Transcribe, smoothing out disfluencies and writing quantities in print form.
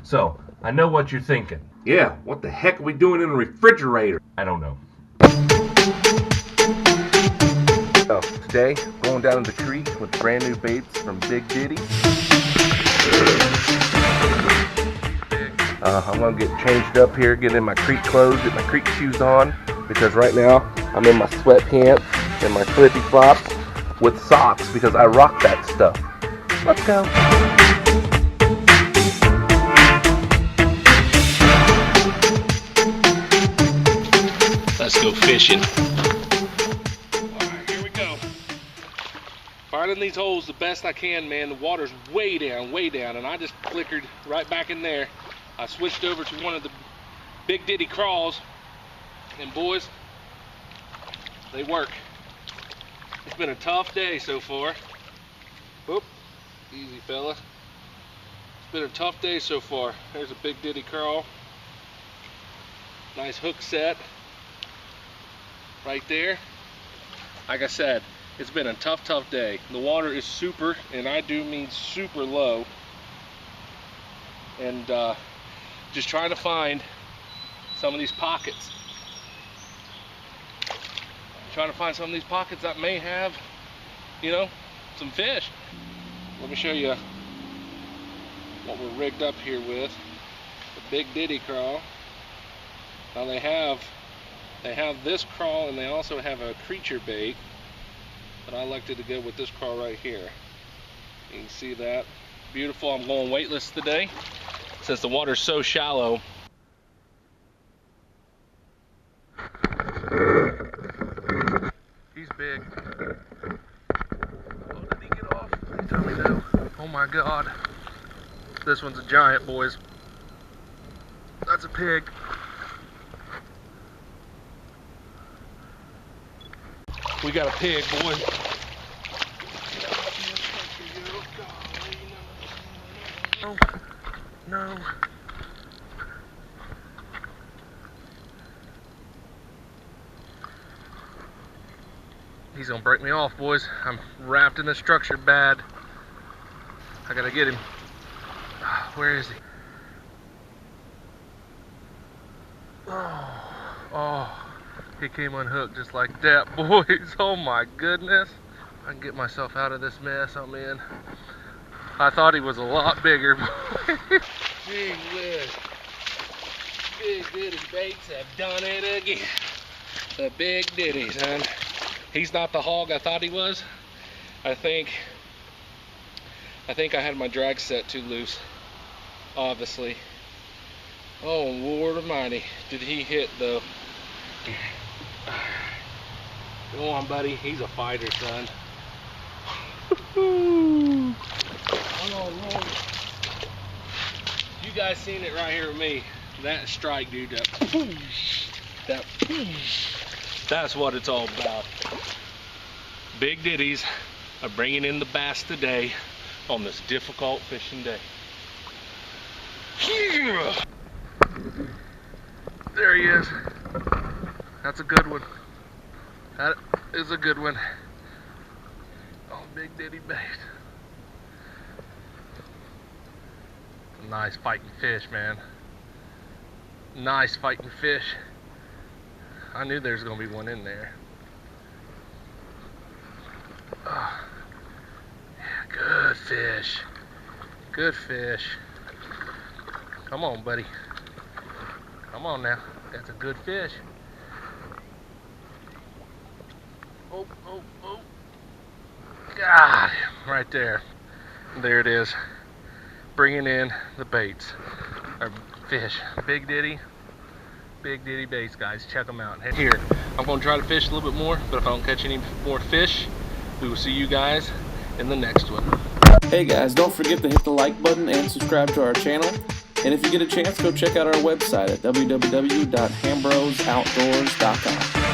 So, I know what you're thinking. Yeah, what the heck are we doing in a refrigerator? I don't know. So, today, going down to the creek with brand new baits from BigDiddy. I'm gonna get changed up here, get in my creek clothes, get my creek shoes on, because right now I'm in my sweatpants and my flippy flops with socks because I rock that stuff. Let's go. Let's go fishing. Alright, here we go. Finding these holes the best I can, man. The water's way down, and I just flickered right back in there. I switched over to one of the BigDiddy craws, and boys, they work. It's been a tough day so far. Whoop, easy fella. It's been a tough day so far. There's a BigDiddy craw. Nice hook set right there. Like I said, it's been a tough day. The water is super, and I do mean super low. And just trying to find some of these pockets. Trying to find some of these pockets that may have, you know, some fish. Let me show you what we're rigged up here with. The BigDiddy craw. Now they have this craw, and they also have a creature bait, but I elected to go with this craw right here. You can see that. Beautiful. I'm going weightless today since the water's so shallow. He's big. Oh, did he get off? Please tell me no. Oh my God. This one's a giant, boys. That's a pig. We got a pig, boy. No, no. He's gonna break me off, boys. I'm wrapped in this structure bad. I gotta get him. Where is he? Oh. He came unhooked just like that, boys. Oh my goodness. I can get myself out of this mess I'm in. I thought he was a lot bigger. Gee whiz. BigDiddy Baits have done it again. The BigDiddy's, man. He's not the hog I thought he was. I think I had my drag set too loose, obviously. Oh Lord Almighty, did he hit though? Go on, buddy. He's a fighter, son. Oh, Lord. You guys seen it right here with me. That strike, dude. That's what it's all about. BigDiddy's are bringing in the bass today on this difficult fishing day. There he is. That's a good one. That is a good one. Oh, BigDiddy Baits. Nice fighting fish, man. Nice fighting fish. I knew there was going to be one in there. Oh, yeah, good fish. Good fish. Come on, buddy. Come on now. That's a good fish. Oh, oh, oh. God, right there. There it is. Bringing in the baits. Or fish. BigDiddy Baits, guys. Check them out. Here, I'm going to try to fish a little bit more, but if I don't catch any more fish, we will see you guys in the next one. Hey guys, don't forget to hit the like button and subscribe to our channel. And if you get a chance, go check out our website at www.HamBrosOutdoors.com.